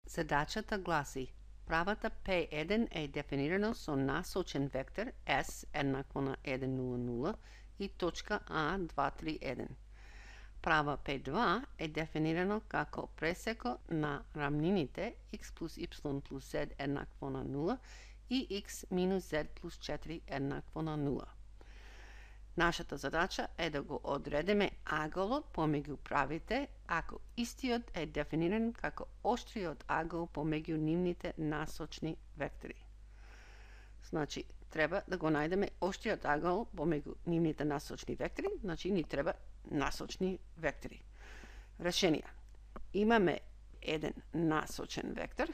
Задачата гласи: правата P1 е дефинирана со насочен вектор S еднакво на 1, 0, 0 и точка A 2, 3, 1. Права P2 е дефинирано како пресеко на рамнините x плюс y плюс z еднакво на 0 и x минус z плюс 4 еднакво на 0. Нашата задача е да го одредиме аголот помеѓу правите ако истиот е дефиниран како оштриот агол помеѓу нивните насочни вектори. Значи, треба да го најдеме оштриот агол помеѓу нивните насочни вектори, значи ни треба насочни вектори. Решенија. Имаме еден насочен вектор,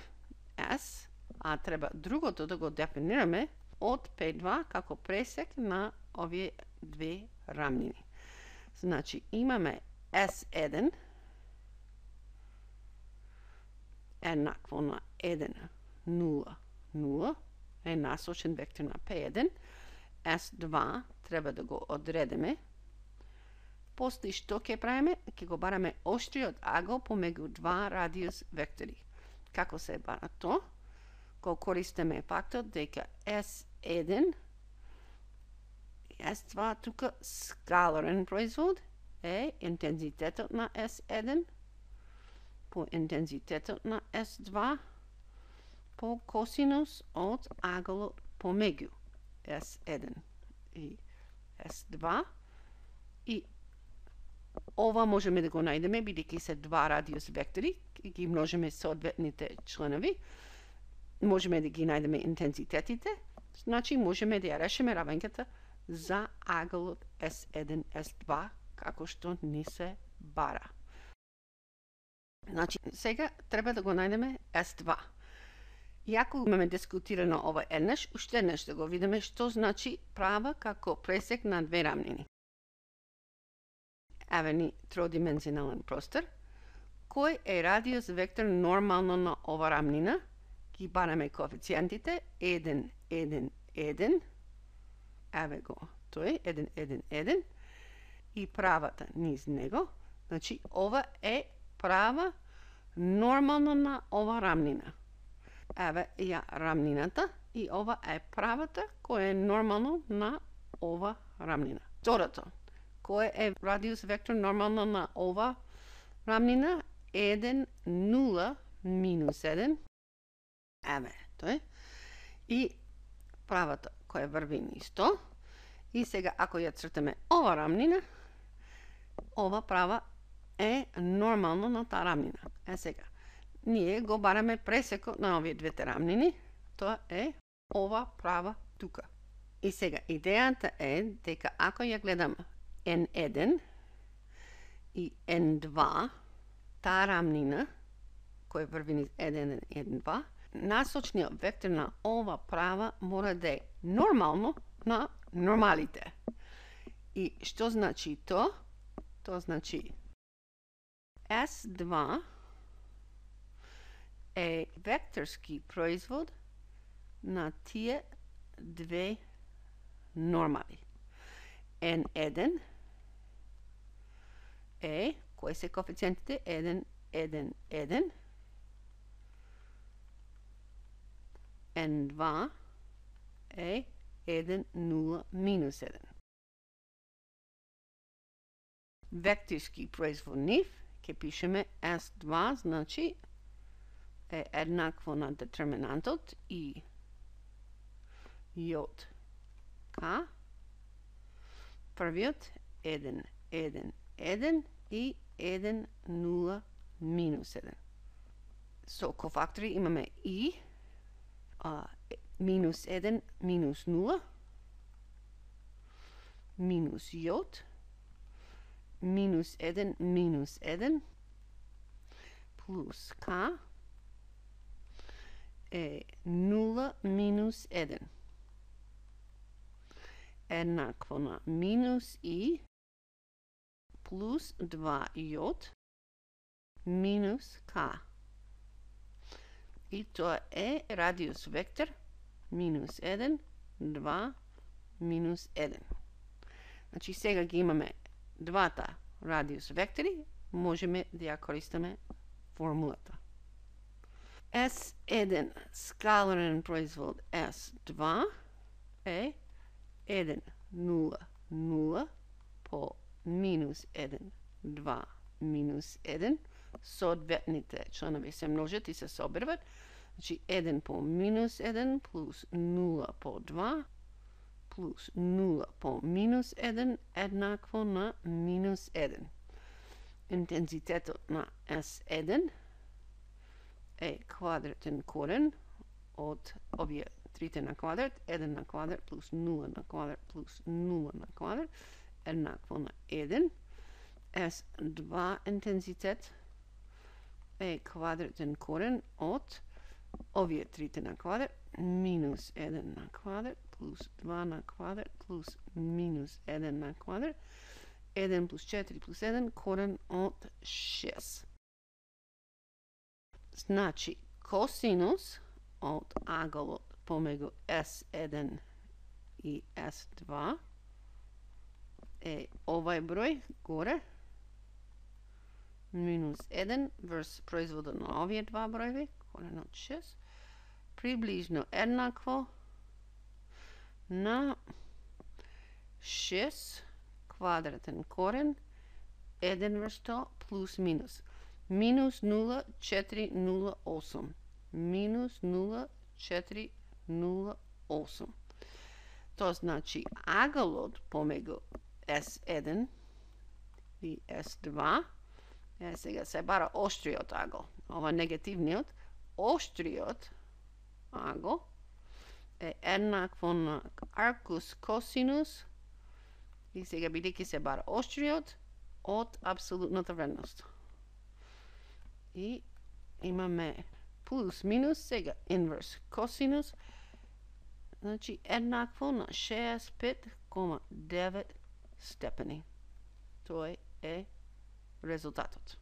S, а треба другото да го дефинираме од P2 како пресек на овие две рамнини. Значи, имаме S1 еднакво на 1, 0, 0 е насочен вектор на P1. S2 треба да го одредиме. После што ќе правиме? Ќе го бараме оштриот агол помеѓу два радиус вектори. Како се бара то? Го користиме фактот дека S1 и S2 тука скаларен производ е интензитетот на S1 по интензитетот на S2 по косинус од аголот помеѓу S1 и S2 и ова можеме да го најдеме бидејќи се два радиус вектори, ги множиме соодветните членови, можеме да ги најдеме интензитетите, значи можеме да ја решиме равенката за аголот S1, S2, како што ни се бара. Значи, сега треба да го најдеме S2. Иако имаме дискутирано ова еднаш, уште еднаш да го видиме што значи права како пресек на две рамнини. Еве ни тродимензионален простор. Кој е радиус вектор нормално на ова рамнина? Ги бараме коефициентите 1, 1, 1. Еве го, тој 1, 1, 1 и правата низ него. Значи, ова е права нормално на ова рамнина. Еве ја рамнината и ова е правата која е нормално на ова рамнина. Второто, кој е радиус вектор нормално на ова рамнина? 1, 0, минус 1. Еве, тој. И правата која врви низ то. И сега, ако ја цртаме ова рамнина, ова права е нормално на таа рамнина. Е сега, ние го бараме пресекот на овие двете рамнини, тоа е ова права тука. И сега, идејата е дека ако ја гледам N1 и N2, таа рамнина, која врви низ N1 и N2, насочниот вектор на ова права мора да е нормално на нормалите. И што значи то? То значи S2 е векторски производ на тие две нормали. N1 е, кои се коефициентите? 1, 1, 1. N2 е 1, 0, минус 1. Векторски производ нив, ќе пишеме S2, значи е еднакво на детерминантот и од К. Првиот 1, 1, 1 и 1, 0, минус 1. Со кофактори имаме и минус 1, минус 0, минус јод, минус 1, минус 1, плюс К е 0, минус 1. Еднакво на минус и плюс 2 јод, минус К. И тоа е радиус вектор минус 1, 2, минус 1. Значи сега ги имаме двата радиус вектори, можеме да ја користиме формулата. S1 скаларен производ S2 е 1, 0, 0 по минус 1, 2, минус 1. Съответните членове се множат и се събират. Значи 1 по минус 1 плюс 0 по 2 плюс 0 по минус 1 еднакво на минус 1. Интензитетът на S1 е квадратен корен от овие трите на квадрат, 1 на квадрат плюс 0 на квадрат плюс 0 на квадрат еднакво на 1. S2 интензитет е квадратен корен от овие трите на квадрат, минус 1 на квадрат плюс 2 на квадрат плюс минус 1 на квадрат. 1 плюс 4 плюс 1 корен от 6. Значи косинус от аголот помегу S1 и S2 е овај број горе минус 1 врз производа на овие два бројеви, корен од 6, приближно еднакво на 6 квадратен корен 1 врз 100 плюс минус. Минус 0,408. Минус 0,408. То значи аголот помегу S1 и S2 е сега се бара оштриот агол. Ова негативниот, оштриот агол е еднакво на аркус косинус и сега бидејќи се бара оштриот од апсолутната вредност. И имаме плюс минус сега инверс косинус, значи еднакво на 65,9 степени. Тој е резултатот.